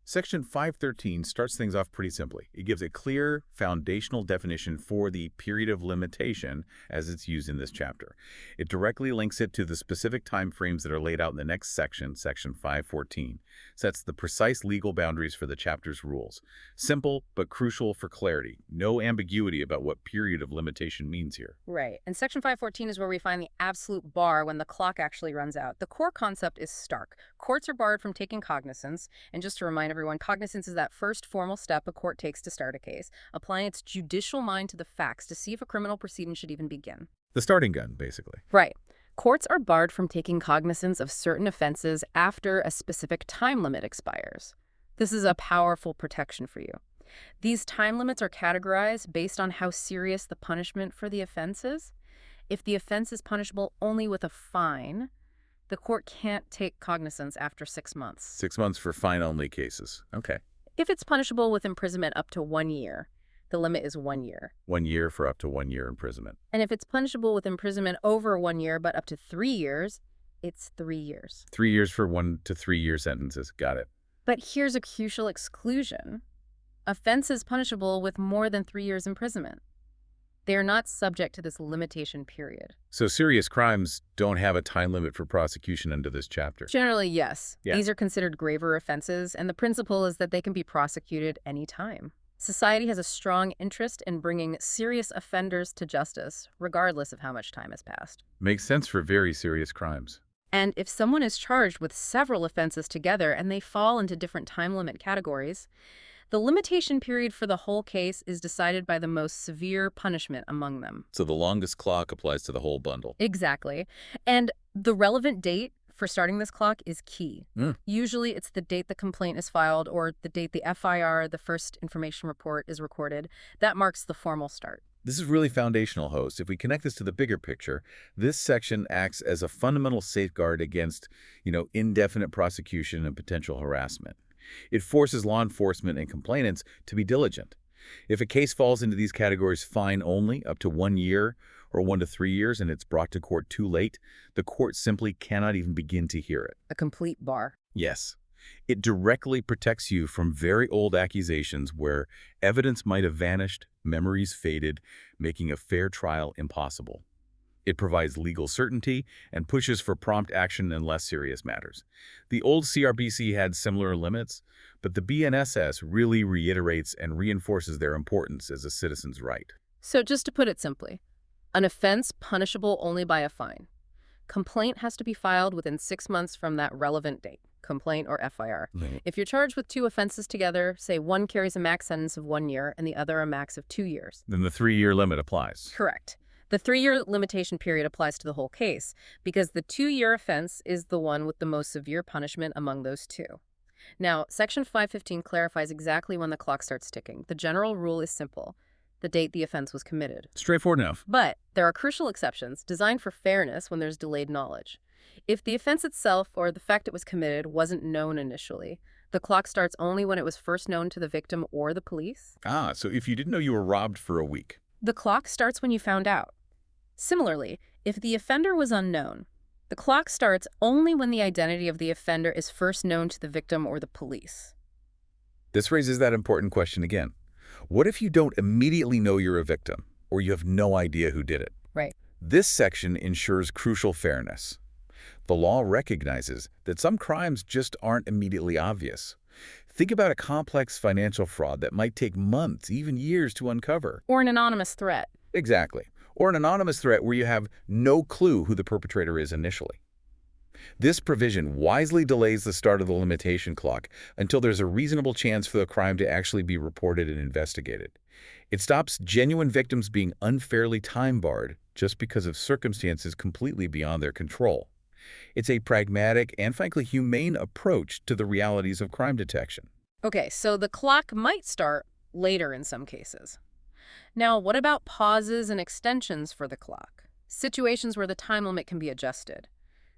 Section 513 starts things off pretty simply. It gives a clear foundational definition for the period of limitation as it's used in this chapter. It directly links it to the specific time frames that are laid out in the next section, Section 514. Sets the precise legal boundaries for the chapter's rules. Simple, but crucial for clarity. No ambiguity about what period of limitation means here. Right. And Section 514 is where we find the absolute bar when the clock actually runs out. The core concept is stark. Courts are barred from taking cognizance, and just to remind everyone, cognizance is that first formal step a court takes to start a case, applying its judicial mind to the facts to see if a criminal proceeding should even begin. The starting gun, basically. Right. Courts are barred from taking cognizance of certain offenses after a specific time limit expires. This is a powerful protection for you. These time limits are categorized based on how serious the punishment for the offense is. If the offense is punishable only with a fine, the court can't take cognizance after 6 months. 6 months for fine-only cases. Okay. If it's punishable with imprisonment up to 1 year, the limit is 1 year. 1 year for up to 1 year imprisonment. And if it's punishable with imprisonment over 1 year but up to 3 years, it's 3 years. 3 years for 1 to 3 year sentences. Got it. But here's a crucial exclusion. Offenses punishable with more than 3 years imprisonment. They are not subject to this limitation period. So serious crimes don't have a time limit for prosecution under this chapter? Generally, yes. Yeah. These are considered graver offenses, and the principle is that they can be prosecuted anytime. Society has a strong interest in bringing serious offenders to justice, regardless of how much time has passed. Makes sense for very serious crimes. And if someone is charged with several offenses together and they fall into different time limit categories, the limitation period for the whole case is decided by the most severe punishment among them. So the longest clock applies to the whole bundle. Exactly. And the relevant date for starting this clock is key. Usually it's the date the complaint is filed or the date the FIR, the first information report, is recorded. That marks the formal start. This is really foundational, host. If we connect this to the bigger picture, this section acts as a fundamental safeguard against, indefinite prosecution and potential harassment. It forces law enforcement and complainants to be diligent. If a case falls into these categories fine only, up to 1 year or 1 to 3 years, and it's brought to court too late, the court simply cannot even begin to hear it. A complete bar. Yes. It directly protects you from very old accusations where evidence might have vanished, memories faded, making a fair trial impossible. It provides legal certainty and pushes for prompt action in less serious matters. The old CrPC had similar limits, but the BNSS really reiterates and reinforces their importance as a citizen's right. So just to put it simply, An offense punishable only by a fine. Complaint has to be filed within 6 months from that relevant date, complaint or FIR. Right. If you're charged with 2 offenses together, say one carries a max sentence of 1 year and the other a max of 2 years. Then the 3-year limit applies. Correct. The 3-year limitation period applies to the whole case because the 2-year offense is the one with the most severe punishment among those two. Now, Section 515 clarifies exactly when the clock starts ticking. The general rule is simple: the date the offense was committed. Straightforward enough. But there are crucial exceptions designed for fairness when there's delayed knowledge. If the offense itself or the fact it was committed wasn't known initially, the clock starts only when it was first known to the victim or the police. So if you didn't know you were robbed for a week. The clock starts when you found out. Similarly, if the offender was unknown, the clock starts only when the identity of the offender is first known to the victim or the police. This raises that important question again. What if you don't immediately know you're a victim, or you have no idea who did it? Right. This section ensures crucial fairness. The law recognizes that some crimes just aren't immediately obvious. Think about a complex financial fraud that might take months, even years to uncover. Or an anonymous threat. Exactly. Or an anonymous threat where you have no clue who the perpetrator is initially. This provision wisely delays the start of the limitation clock until there's a reasonable chance for the crime to actually be reported and investigated. It stops genuine victims being unfairly time-barred just because of circumstances completely beyond their control. It's a pragmatic and, frankly, humane approach to the realities of crime detection. Okay, so the clock might start later in some cases. Now, what about pauses and extensions for the clock? Situations where the time limit can be adjusted.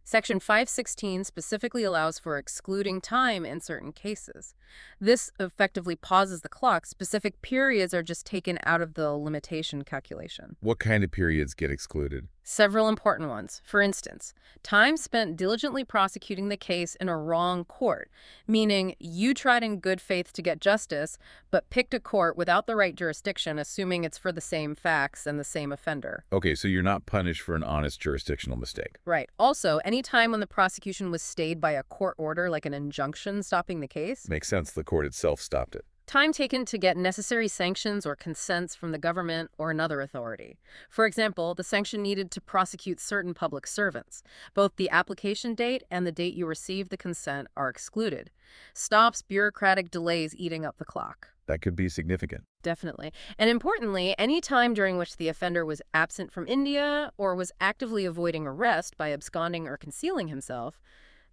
Section 516 specifically allows for excluding time in certain cases. This effectively pauses the clock. Specific periods are just taken out of the limitation calculation. What kind of periods get excluded? Several important ones. For instance, time spent diligently prosecuting the case in a wrong court, meaning you tried in good faith to get justice, but picked a court without the right jurisdiction, assuming it's for the same facts and the same offender. Okay, so you're not punished for an honest jurisdictional mistake. Right. Also, any time when the prosecution was stayed by a court order, like an injunction stopping the case. Makes sense. The court itself stopped it. Time taken to get necessary sanctions or consents from the government or another authority. For example, the sanction needed to prosecute certain public servants. Both the application date and the date you received the consent are excluded. Stops bureaucratic delays eating up the clock. That could be significant. Definitely. And importantly, any time during which the offender was absent from India or was actively avoiding arrest by absconding or concealing himself,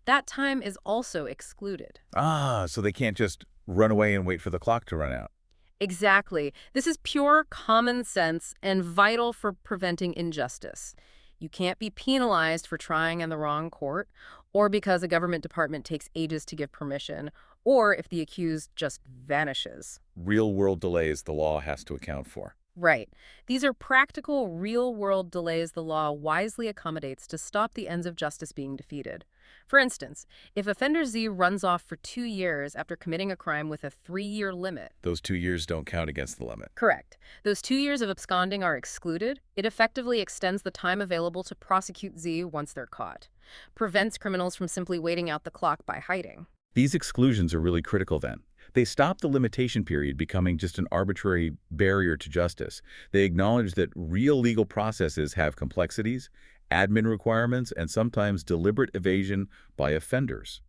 that time is also excluded. So they can't just run away and wait for the clock to run out. Exactly. This is pure common sense and vital for preventing injustice. You can't be penalized for trying in the wrong court, or because a government department takes ages to give permission, or if the accused just vanishes. Real-world delays the law has to account for. Right. These are practical, real-world delays the law wisely accommodates to stop the ends of justice being defeated. For instance, if offender Z runs off for 2 years after committing a crime with a 3-year limit. Those 2 years don't count against the limit. Correct. Those 2 years of absconding are excluded. It effectively extends the time available to prosecute Z once they're caught. Prevents criminals from simply waiting out the clock by hiding. These exclusions are really critical then. They stop the limitation period becoming just an arbitrary barrier to justice. They acknowledge that real legal processes have complexities, admin requirements, and sometimes deliberate evasion by offenders.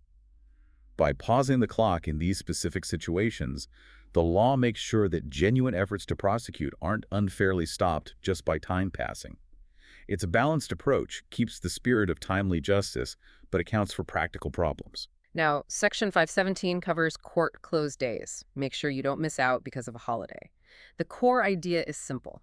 By pausing the clock in these specific situations, the law makes sure that genuine efforts to prosecute aren't unfairly stopped just by time passing. It's a balanced approach, keeps the spirit of timely justice, but accounts for practical problems. Now, Section 517 covers court closed days. Make sure you don't miss out because of a holiday. The core idea is simple.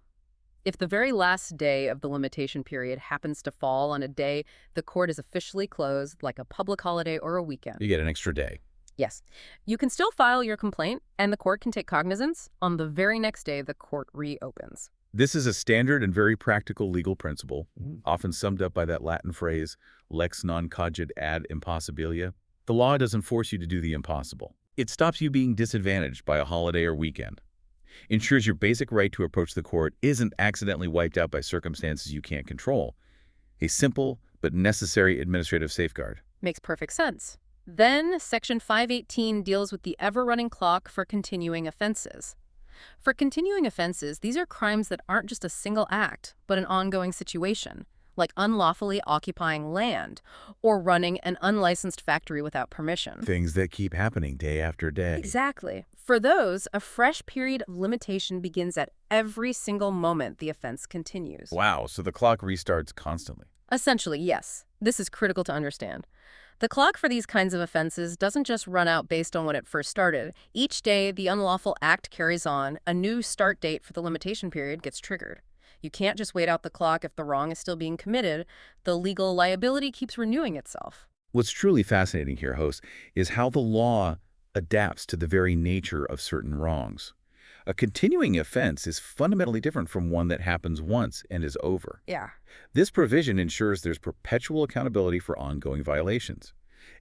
If the very last day of the limitation period happens to fall on a day the court is officially closed, like a public holiday or a weekend. You get an extra day. Yes. You can still file your complaint, and the court can take cognizance on the very next day the court reopens. This is a standard and very practical legal principle, often summed up by that Latin phrase, lex non cogit ad impossibilia. The law doesn't force you to do the impossible. It stops you being disadvantaged by a holiday or weekend. Ensures your basic right to approach the court isn't accidentally wiped out by circumstances you can't control. A simple but necessary administrative safeguard. Makes perfect sense. Then, Section 518 deals with the ever-running clock for continuing offenses. For continuing offenses, these are crimes that aren't just a single act, but an ongoing situation, like unlawfully occupying land or running an unlicensed factory without permission. Things that keep happening day after day. Exactly. For those, a fresh period of limitation begins at every single moment the offense continues. Wow, so the clock restarts constantly. Essentially, yes. This is critical to understand. The clock for these kinds of offenses doesn't just run out based on when it first started. Each day the unlawful act carries on, a new start date for the limitation period gets triggered. You can't just wait out the clock if the wrong is still being committed. The legal liability keeps renewing itself. What's truly fascinating here, host, is how the law adapts to the very nature of certain wrongs. A continuing offense is fundamentally different from one that happens once and is over. Yeah. This provision ensures there's perpetual accountability for ongoing violations.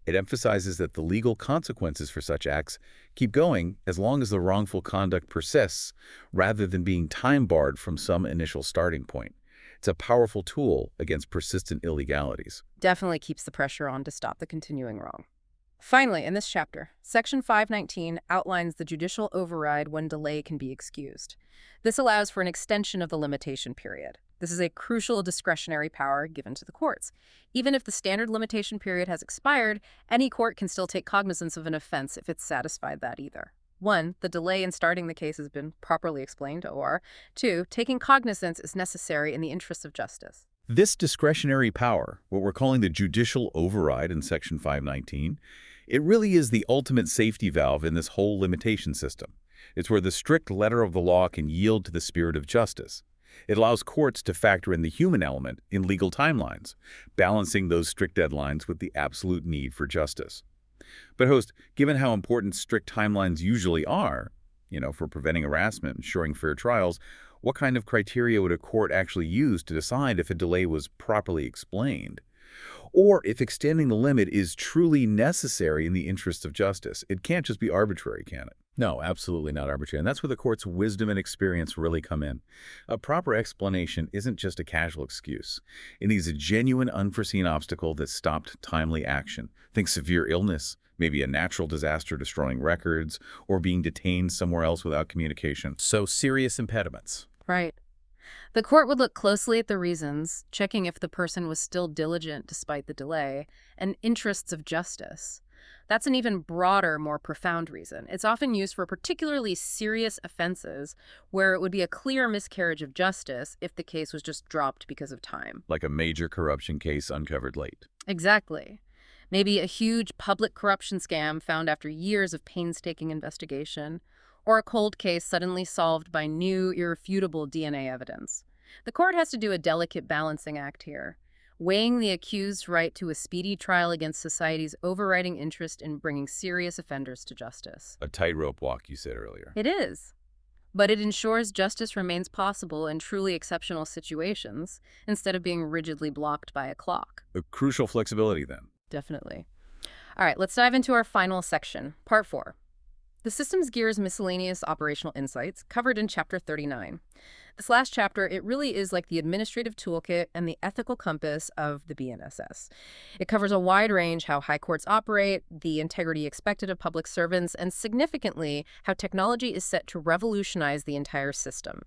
It emphasizes that the legal consequences for such acts keep going as long as the wrongful conduct persists, rather than being time-barred from some initial starting point. It's a powerful tool against persistent illegalities. Definitely keeps the pressure on to stop the continuing wrong. Finally, in this chapter, Section 519 outlines the judicial override when delay can be excused. This allows for an extension of the limitation period. This is a crucial discretionary power given to the courts. Even if the standard limitation period has expired, any court can still take cognizance of an offense if it's satisfied that either 1, the delay in starting the case has been properly explained, or 2, taking cognizance is necessary in the interests of justice. This discretionary power, what we're calling the judicial override in Section 519, it really is the ultimate safety valve in this whole limitation system. It's where the strict letter of the law can yield to the spirit of justice. It allows courts to factor in the human element in legal timelines, balancing those strict deadlines with the absolute need for justice. But host, given how important strict timelines usually are, for preventing harassment and ensuring fair trials, what kind of criteria would a court actually use to decide if a delay was properly explained? Or if extending the limit is truly necessary in the interest of justice? It can't just be arbitrary, can it? No, absolutely not arbitrary. And that's where the court's wisdom and experience really come in. A proper explanation isn't just a casual excuse. It needs a genuine, unforeseen obstacle that stopped timely action. Think severe illness, maybe a natural disaster destroying records, or being detained somewhere else without communication. So serious impediments. Right. The court would look closely at the reasons, checking if the person was still diligent despite the delay, and interests of justice. That's an even broader, more profound reason. It's often used for particularly serious offenses where it would be a clear miscarriage of justice if the case was just dropped because of time. Like a major corruption case uncovered late. Exactly. Maybe a huge public corruption scam found after years of painstaking investigation, or a cold case suddenly solved by new, irrefutable DNA evidence. The court has to do a delicate balancing act here, weighing the accused's right to a speedy trial against society's overriding interest in bringing serious offenders to justice. A tightrope walk, you said earlier. It is. But it ensures justice remains possible in truly exceptional situations, instead of being rigidly blocked by a clock. A crucial flexibility, then. Definitely. All right, let's dive into our final section, Part 4. The Systems Gear's Miscellaneous Operational Insights, covered in Chapter 39. This last chapter, it really is like the administrative toolkit and the ethical compass of the BNSS. It covers a wide range how high courts operate, the integrity expected of public servants, and significantly, how technology is set to revolutionize the entire system.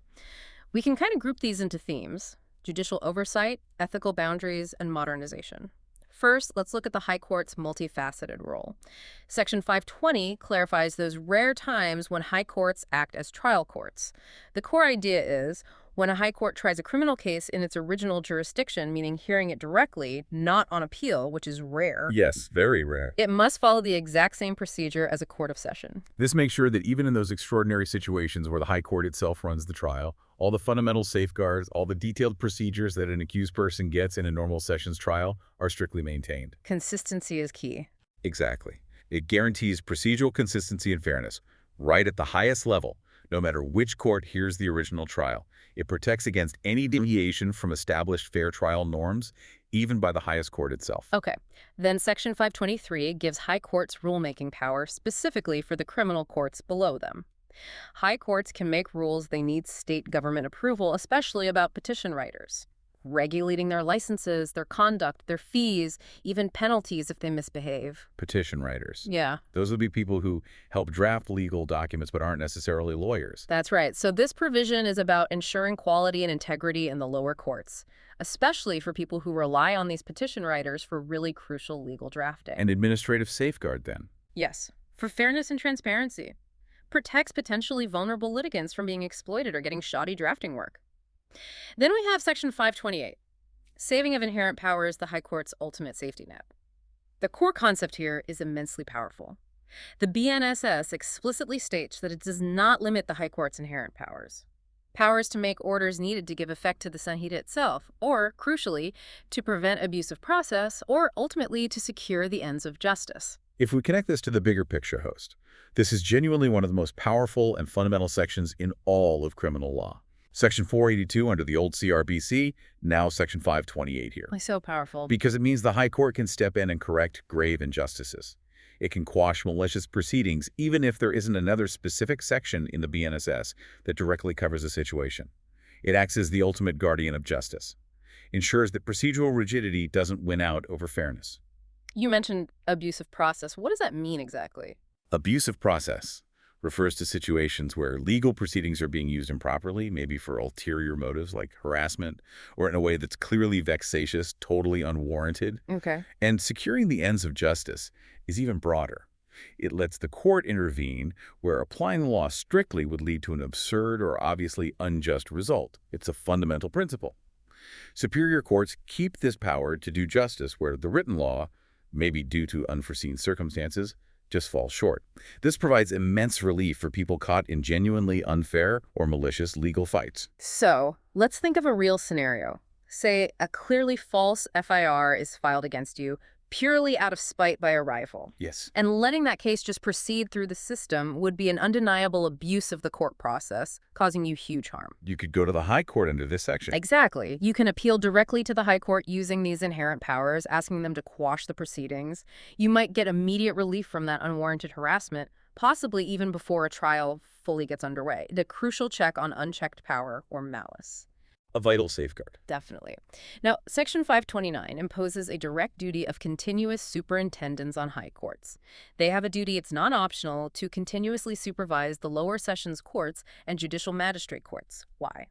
We can kind of group these into themes: judicial oversight, ethical boundaries, and modernization. First, let's look at the High Court's multifaceted role. Section 520 clarifies those rare times when high courts act as trial courts. The core idea is, when a high court tries a criminal case in its original jurisdiction, meaning hearing it directly, not on appeal, which is rare. Yes, very rare. It must follow the exact same procedure as a court of session. This makes sure that even in those extraordinary situations where the high court itself runs the trial, all the fundamental safeguards, all the detailed procedures that an accused person gets in a normal sessions trial are strictly maintained. Consistency is key. Exactly. It guarantees procedural consistency and fairness, right at the highest level, no matter which court hears the original trial. It protects against any deviation from established fair trial norms, even by the highest court itself. Okay. Then Section 523 gives high courts rulemaking power specifically for the criminal courts below them. High courts can make rules they need state government approval, especially about petition writers. regulating their licenses, their conduct, their fees, even penalties if they misbehave. Petition writers. Yeah, Those would be people who help draft legal documents but aren't necessarily lawyers. that's right. So this provision is about ensuring quality and integrity in the lower courts, especially for people who rely on these petition writers for really crucial legal drafting. An administrative safeguard, then. Yes, for fairness and transparency. Protects potentially vulnerable litigants from being exploited or getting shoddy drafting work. Then we have Section 528. Saving of inherent power is the High Court's ultimate safety net. The core concept here is immensely powerful. The BNSS explicitly states that it does not limit the High Court's inherent powers. Powers to make orders needed to give effect to the Sanhita itself, or, crucially, to prevent abusive process, or ultimately to secure the ends of justice. If we connect this to the bigger picture, host, this is genuinely one of the most powerful and fundamental sections in all of criminal law. Section 482 under the old CrPC, now Section 528 here. So powerful. Because it means the High Court can step in and correct grave injustices. It can quash malicious proceedings even if there isn't another specific section in the BNSS that directly covers the situation. It acts as the ultimate guardian of justice. Ensures that procedural rigidity doesn't win out over fairness. You mentioned abusive process. What does that mean exactly? Abusive process refers to situations where legal proceedings are being used improperly, maybe for ulterior motives like harassment, or in a way that's clearly vexatious, totally unwarranted. Okay. And securing the ends of justice is even broader. It lets the court intervene where applying the law strictly would lead to an absurd or obviously unjust result. It's a fundamental principle. Superior courts keep this power to do justice where the written law, maybe due to unforeseen circumstances, just falls short. This provides immense relief for people caught in genuinely unfair or malicious legal fights. So, let's think of a real scenario. Say a clearly false FIR is filed against you purely out of spite by a rival. Yes. And letting that case just proceed through the system would be an undeniable abuse of the court process, causing you huge harm. You could go to the High Court under this section. Exactly. You can appeal directly to the High Court using these inherent powers, asking them to quash the proceedings. You might get immediate relief from that unwarranted harassment, possibly even before a trial fully gets underway. The crucial check on unchecked power or malice. A vital safeguard. Definitely. Now, Section 529 imposes a direct duty of continuous superintendence on high courts. They have a duty, it's non-optional, to continuously supervise the lower sessions courts and judicial magistrate courts. Why?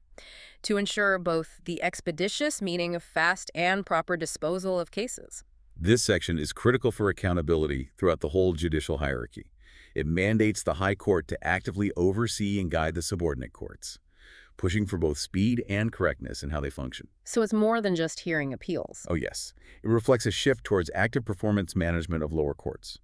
To ensure both the expeditious, meaning of fast and proper disposal of cases. This section is critical for accountability throughout the whole judicial hierarchy. It mandates the High Court to actively oversee and guide the subordinate courts, pushing for both speed and correctness in how they function. So it's more than just hearing appeals. Oh, yes. It reflects a shift towards active performance management of lower courts.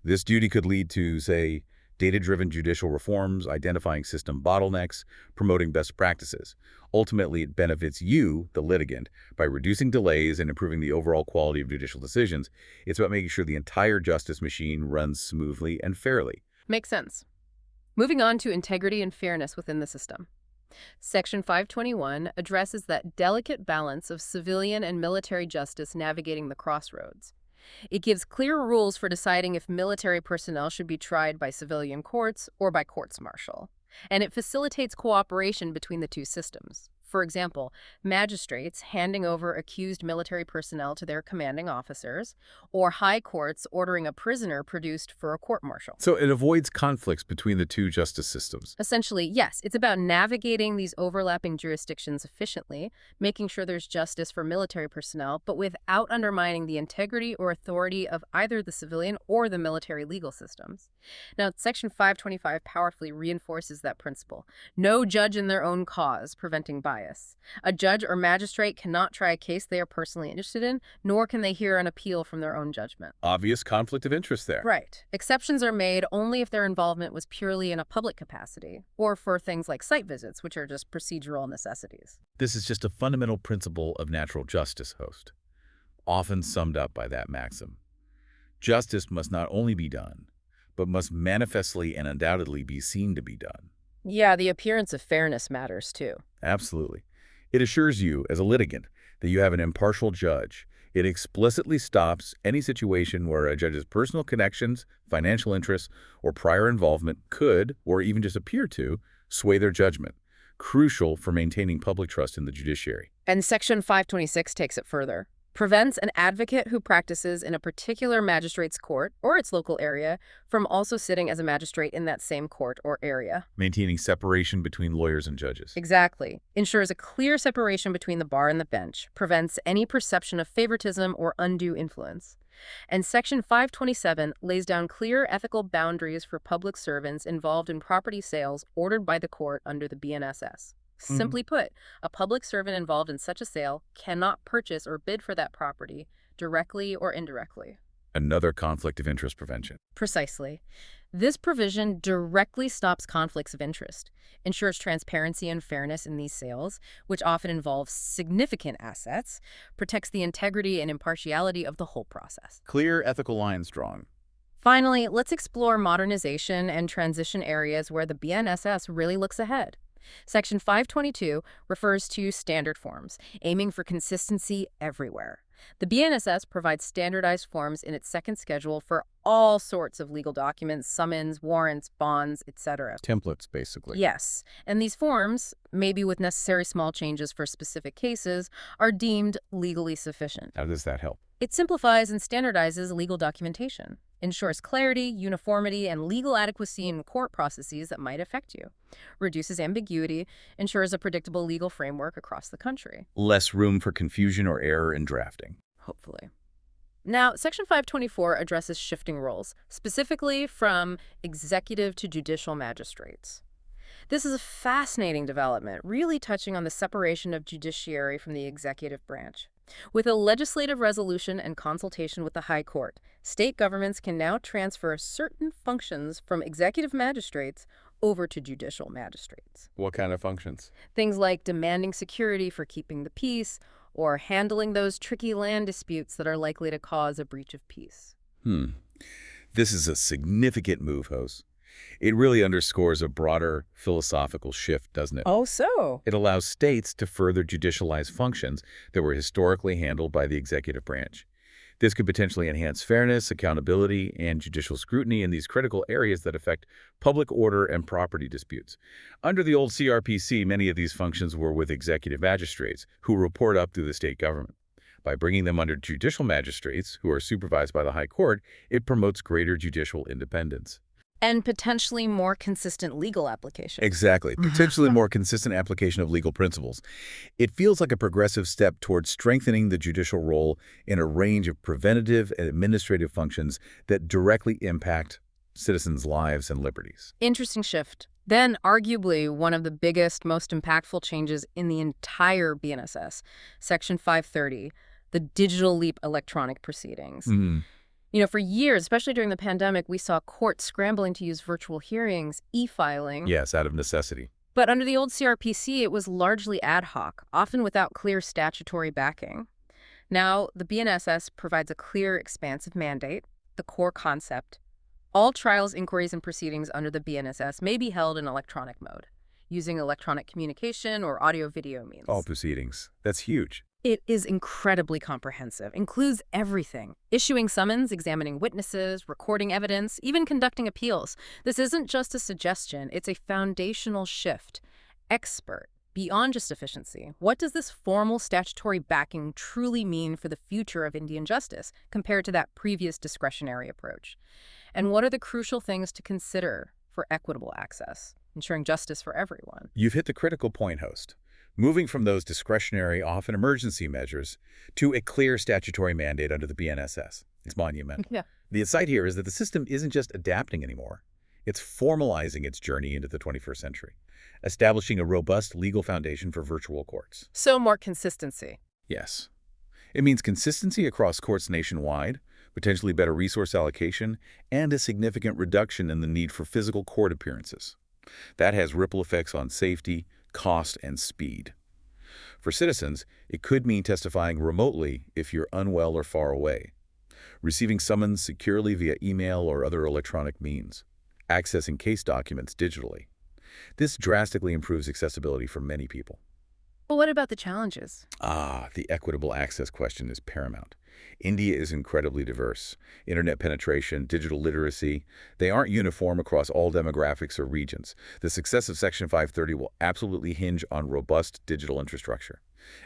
This duty could lead to, say, data-driven judicial reforms, identifying system bottlenecks, promoting best practices. Ultimately, it benefits you, the litigant, by reducing delays and improving the overall quality of judicial decisions. It's about making sure the entire justice machine runs smoothly and fairly. Makes sense. Moving on to integrity and fairness within the system. Section 521 addresses that delicate balance of civilian and military justice navigating the crossroads. It gives clear rules for deciding if military personnel should be tried by civilian courts or by courts-martial, and it facilitates cooperation between the two systems. For example, magistrates handing over accused military personnel to their commanding officers, or high courts ordering a prisoner produced for a court-martial. So it avoids conflicts between the two justice systems. Essentially, yes, it's about navigating these overlapping jurisdictions efficiently, making sure there's justice for military personnel, but without undermining the integrity or authority of either the civilian or the military legal systems. Now, Section 525 powerfully reinforces that principle. No judge in their own cause, preventing bias. A judge or magistrate cannot try a case they are personally interested in, nor can they hear an appeal from their own judgment. Obvious conflict of interest there. Right. Exceptions are made only if their involvement was purely in a public capacity, or for things like site visits, which are just procedural necessities. This is just a fundamental principle of natural justice, host, often summed up by that maxim. Justice must not only be done, but must manifestly and undoubtedly be seen to be done. Yeah, the appearance of fairness matters too. Absolutely. It assures you, as a litigant, that you have an impartial judge. It explicitly stops any situation where a judge's personal connections, financial interests, or prior involvement could, or even just appear to, sway their judgment. crucial for maintaining public trust in the judiciary. And Section 526 takes it further. Prevents an advocate who practices in a particular magistrate's court or its local area from also sitting as a magistrate in that same court or area. Maintaining separation between lawyers and judges. Exactly. Ensures a clear separation between the bar and the bench. Prevents any perception of favoritism or undue influence. And Section 527 lays down clear ethical boundaries for public servants involved in property sales ordered by the court under the BNSS. Simply put, a public servant involved in such a sale cannot purchase or bid for that property, directly or indirectly. Another conflict of interest prevention. Precisely. This provision directly stops conflicts of interest, ensures transparency and fairness in these sales, which often involves significant assets, protects the integrity and impartiality of the whole process. Clear ethical lines drawn. Finally, let's explore modernization and transition areas where the BNSS really looks ahead. Section 522 refers to standard forms, aiming for consistency everywhere. The BNSS provides standardized forms in its second schedule for all sorts of legal documents, summons, warrants, bonds, etc. Templates, basically. Yes, and these forms, maybe with necessary small changes for specific cases, are deemed legally sufficient. How does that help? It simplifies and standardizes legal documentation, ensures clarity, uniformity, and legal adequacy in court processes that might affect you, reduces ambiguity, ensures a predictable legal framework across the country. Less room for confusion or error in drafting. Hopefully. Now, Section 524 addresses shifting roles, specifically from executive to judicial magistrates. This is a fascinating development, really touching on the separation of judiciary from the executive branch. With a legislative resolution and consultation with the High Court, state governments can now transfer certain functions from executive magistrates over to judicial magistrates. What kind of functions? Things like demanding security for keeping the peace or handling those tricky land disputes that are likely to cause a breach of peace. This is a significant move, Hose. It really underscores a broader philosophical shift, doesn't it? Oh, so? It allows states to further judicialize functions that were historically handled by the executive branch. This could potentially enhance fairness, accountability, and judicial scrutiny in these critical areas that affect public order and property disputes. Under the old CrPC, many of these functions were with executive magistrates who report up through the state government. By bringing them under judicial magistrates, who are supervised by the High Court, it promotes greater judicial independence. And potentially more consistent legal application. Exactly. Potentially more consistent application of legal principles. It feels like a progressive step towards strengthening the judicial role in a range of preventative and administrative functions that directly impact citizens' lives and liberties. Interesting shift. Then, arguably, one of the biggest, most impactful changes in the entire BNSS, Section 530, the digital leap electronic proceedings. You know, for years, especially during the pandemic, we saw courts scrambling to use virtual hearings, e-filing. Yes, out of necessity. But under the old CrPC, it was largely ad hoc, often without clear statutory backing. Now, the BNSS provides a clear, expansive mandate, the core concept. All trials, inquiries, and proceedings under the BNSS may be held in electronic mode, using electronic communication or audio-video means. All proceedings. That's huge. It is incredibly comprehensive, includes everything. Issuing summons, examining witnesses, recording evidence, even conducting appeals. This isn't just a suggestion, it's a foundational shift. Expert, beyond just efficiency. What does this formal statutory backing truly mean for the future of Indian justice compared to that previous discretionary approach? And what are the crucial things to consider for equitable access, ensuring justice for everyone? You've hit the critical point, host. Moving from those discretionary, often emergency measures to a clear statutory mandate under the BNSS. It's monumental. Yeah. The insight here is that the system isn't just adapting anymore. It's formalizing its journey into the 21st century, establishing a robust legal foundation for virtual courts. So more consistency. Yes. It means consistency across courts nationwide, potentially better resource allocation, and a significant reduction in the need for physical court appearances. That has ripple effects on safety, cost, and speed. For citizens, it could mean testifying remotely if you're unwell or far away, receiving summons securely via email or other electronic means, accessing case documents digitally. This drastically improves accessibility for many people. But what about the challenges? The equitable access question is paramount. India is incredibly diverse. Internet penetration, digital literacy, they aren't uniform across all demographics or regions. The success of Section 530 will absolutely hinge on robust digital infrastructure.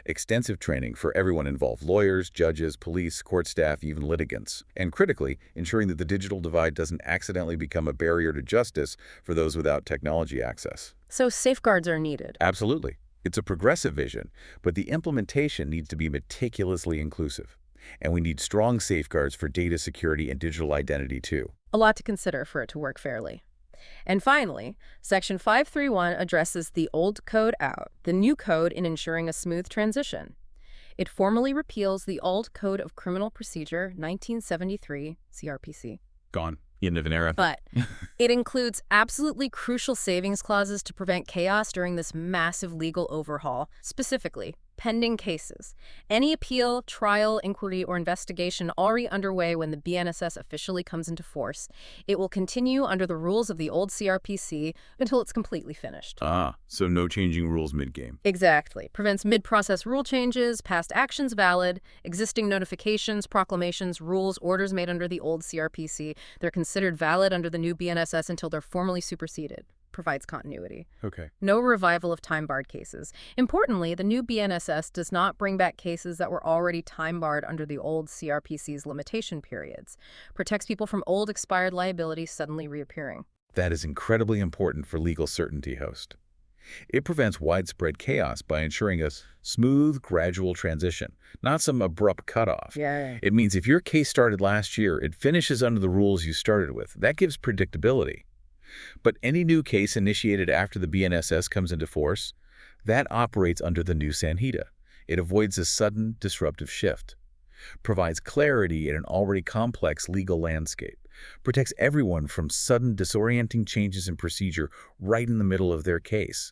Extensive training for everyone involved, lawyers, judges, police, court staff, even litigants. And critically, ensuring that the digital divide doesn't accidentally become a barrier to justice for those without technology access. So safeguards are needed. Absolutely. It's a progressive vision, but the implementation needs to be meticulously inclusive. And we need strong safeguards for data security and digital identity, too. A lot to consider for it to work fairly. And finally, Section 531 addresses the old code out, the new code in ensuring a smooth transition. It formally repeals the old Code of Criminal Procedure 1973, CrPC. Gone. End of an era. But it includes absolutely crucial savings clauses to prevent chaos during this massive legal overhaul, specifically pending cases. Any appeal, trial, inquiry, or investigation already underway when the BNSS officially comes into force, it will continue under the rules of the old CrPC until it's completely finished. So no changing rules mid-game. Exactly. Prevents mid-process rule changes, past actions valid, existing notifications, proclamations, rules, orders made under the old CrPC. They're considered valid under the new BNSS until they're formally superseded. Provides continuity. Okay. No revival of time-barred cases. Importantly, the new BNSS does not bring back cases that were already time-barred under the old CrPC's limitation periods. Protects people from old expired liabilities suddenly reappearing. That is incredibly important for legal certainty, host. It prevents widespread chaos by ensuring a smooth, gradual transition, not some abrupt cutoff. Yeah. It means if your case started last year, it finishes under the rules you started with. That gives predictability. But any new case initiated after the BNSS comes into force, that operates under the new Sanhita. It avoids a sudden, disruptive shift, provides clarity in an already complex legal landscape, protects everyone from sudden, disorienting changes in procedure right in the middle of their case.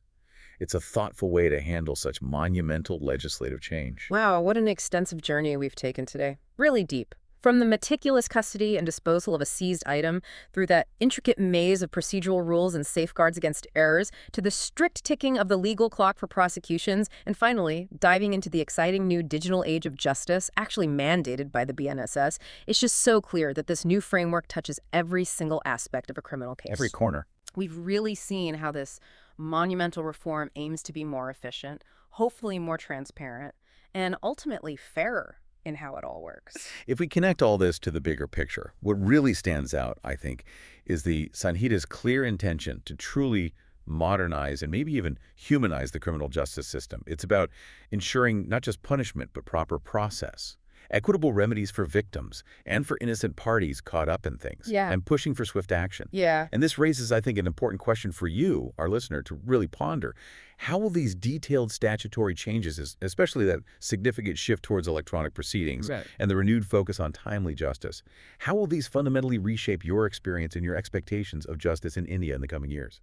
It's a thoughtful way to handle such monumental legislative change. Wow, what an extensive journey we've taken today. Really deep. From the meticulous custody and disposal of a seized item, through that intricate maze of procedural rules and safeguards against errors, to the strict ticking of the legal clock for prosecutions, and finally, diving into the exciting new digital age of justice, actually mandated by the BNSS, it's just so clear that this new framework touches every single aspect of a criminal case. Every corner. We've really seen how this monumental reform aims to be more efficient, hopefully more transparent, and ultimately fairer in how it all works. If we connect all this to the bigger picture, what really stands out, I think, is the Sanhita's clear intention to truly modernize and maybe even humanize the criminal justice system. It's about ensuring not just punishment, but proper process, equitable remedies for victims and for innocent parties caught up in things, and pushing for swift action. And this raises, I think, an important question for you, our listener, to really ponder. How will these detailed statutory changes, especially that significant shift towards electronic proceedings and the renewed focus on timely justice, how will these fundamentally reshape your experience and your expectations of justice in India in the coming years?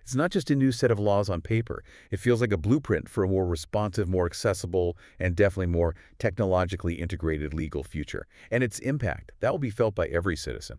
It's not just a new set of laws on paper. It feels like a blueprint for a more responsive, more accessible, and definitely more technologically integrated legal future. And its impact, that will be felt by every citizen.